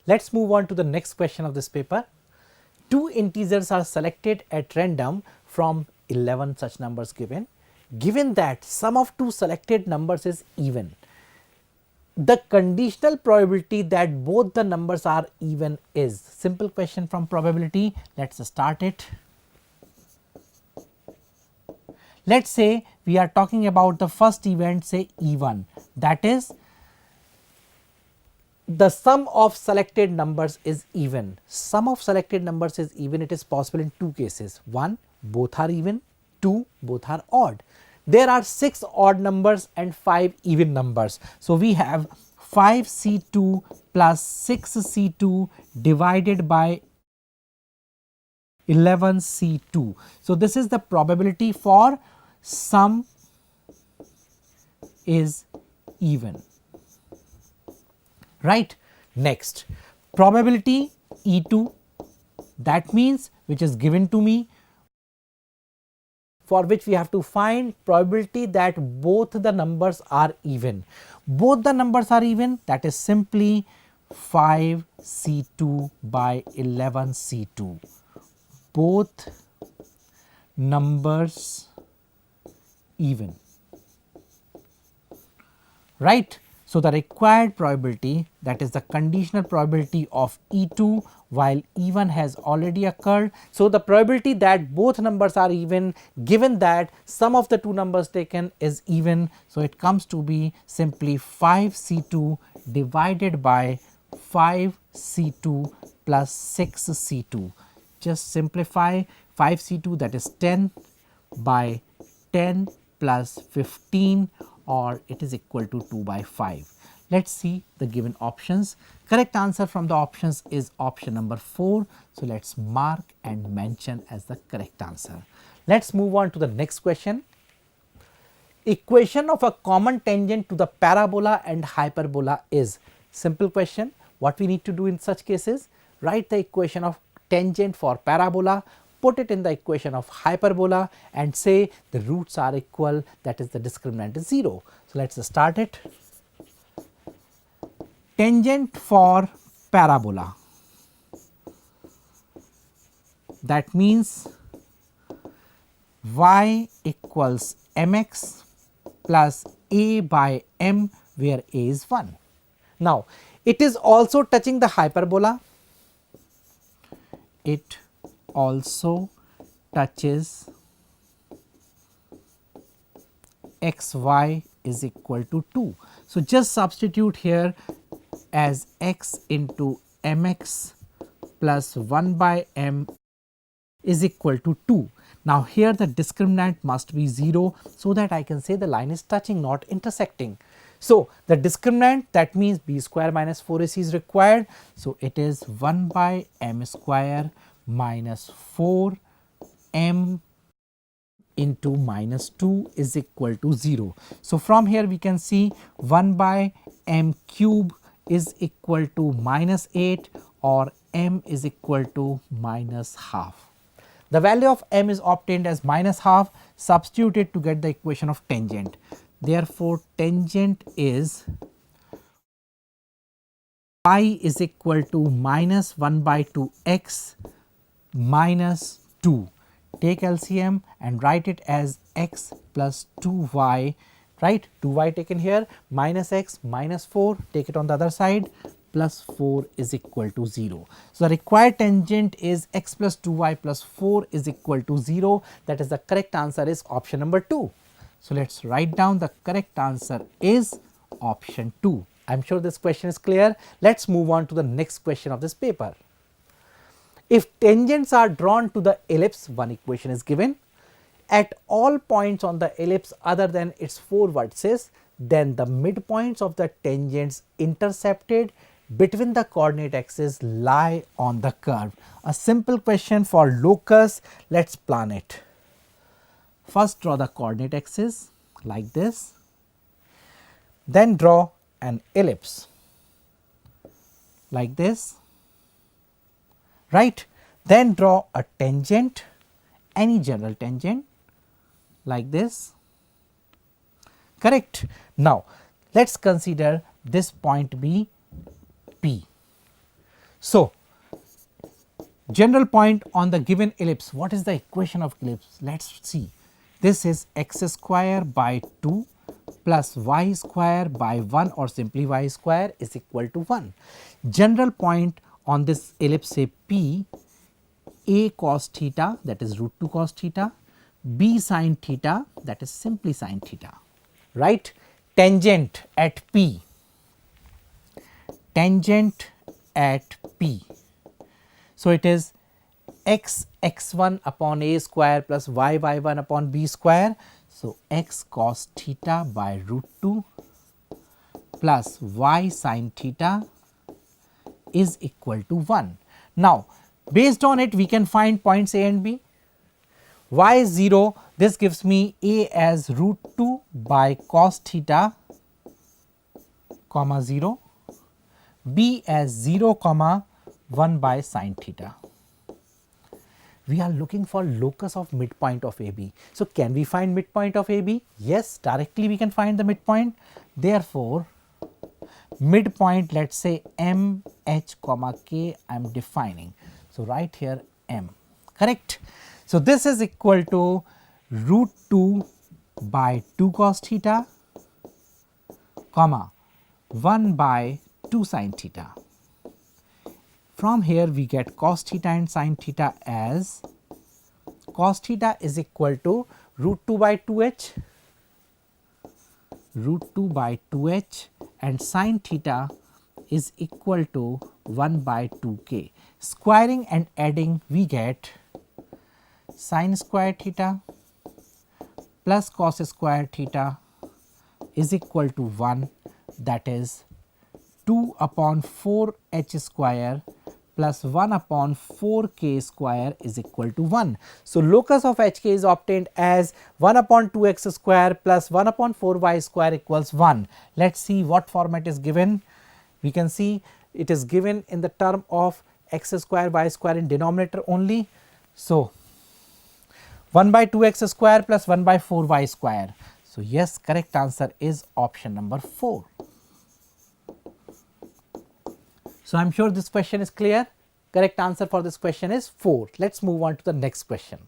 Let's move on to the next question of this paper. Two integers are selected at random from 11 such numbers given. Given that sum of two selected numbers is even, the conditional probability that both the numbers are even is. Simple question from probability. Let's start it. Let's say we are talking about the first event, say E1, that is the sum of selected numbers is even. Sum of selected numbers is even. It is possible in two cases. One, both are even. Two, both are odd. There are 6 odd numbers and 5 even numbers. So we have 5C2 plus 6C2 divided by 11C2. So this is the probability for sum is even. Right. Next, probability E2, that means which is given to me, for which we have to find probability that both the numbers are even. Both the numbers are even, that is simply 5C2 by 11C2. Both numbers even. Right. So the required probability, that is the conditional probability of E2 while E1 has already occurred. So the probability that both numbers are even, given that sum of the two numbers taken is even. So it comes to be simply 5C2 divided by 5C2 plus 6C2. Just simplify 5C2, that is 10 by 10 plus 15, or it is equal to 2 by 5. Let us see the given options. Correct answer from the options is option number 4. So let us mark and mention as the correct answer. Let us move on to the next question. Equation of a common tangent to the parabola and hyperbola is. Simple question. What we need to do in such cases? Write the equation of tangent for parabola, put it in the equation of hyperbola and say the roots are equal, that is the discriminant is 0. So let us start it. Tangent for parabola, that means y equals mx plus a by m, where a is 1. Now it is also touching the hyperbola. It also touches xy is equal to 2. So just substitute here as x into mx plus 1 by m is equal to 2. Now here the discriminant must be 0, so that I can say the line is touching, not intersecting. So the discriminant, that means b square minus 4ac is required. So it is 1 by m square minus 4 m into minus 2 is equal to 0. So from here we can see 1 by m cube is equal to minus 8, or m is equal to minus half. The value of m is obtained as minus half, substituted to get the equation of tangent. Therefore tangent is y is equal to minus 1 by 2x minus 2. Take LCM and write it as x plus 2y, right, 2y taken here, minus x minus 4, take it on the other side, plus 4 is equal to 0. So the required tangent is x plus 2y plus 4 is equal to 0. That is the correct answer is option number 2. So let us write down the correct answer is option 2. I am sure this question is clear. Let us move on to the next question of this paper. If tangents are drawn to the ellipse, one equation is given. At all points on the ellipse other than its 4 vertices, then the midpoints of the tangents intercepted between the coordinate axes lie on the curve. A simple question for locus. Let us plan it. First draw the coordinate axis like this, then draw an ellipse like this, right, then draw a tangent, any general tangent like this, correct. Now let us consider this point be P. So, general point on the given ellipse, what is the equation of ellipse? Let us see. This is x square by 2 plus y square by 1 or simply y square is equal to 1. General point on this ellipse say P, a cos theta, that is root 2 cos theta, b sin theta, that is simply sin theta, right. Tangent at P, tangent at P. So, it is x x1 upon a square plus y y1 upon b square. So, x cos theta by root 2 plus y sin theta is equal to 1. Now, based on it we can find points A and B. Y is 0, this gives me A as root 2 by cos theta comma 0, B as 0 comma 1 by sin theta. We are looking for locus of midpoint of AB. So, can we find midpoint of AB? Yes, directly we can find the midpoint. Therefore, midpoint, let us say M, H comma K I am defining. So, right here M, correct. So, this is equal to root 2 by 2 cos theta comma 1 by 2 sin theta. From here we get cos theta and sin theta as cos theta is equal to root 2 by 2h, root 2 by 2h, and sin theta is equal to 1 by 2k. Squaring and adding we get sin square theta plus cos square theta is equal to 1, that is 2 upon 4 h square plus 1 upon 4 k square is equal to 1. So, locus of h k is obtained as 1 upon 2 x square plus 1 upon 4 y square equals 1. Let us see what format is given. We can see it is given in the term of x square y square in denominator only. So, 1 by 2 x square plus 1 by 4 y square. So, yes, correct answer is option number 4. So, I am sure this question is clear. Correct answer for this question is 4. Let us move on to the next question.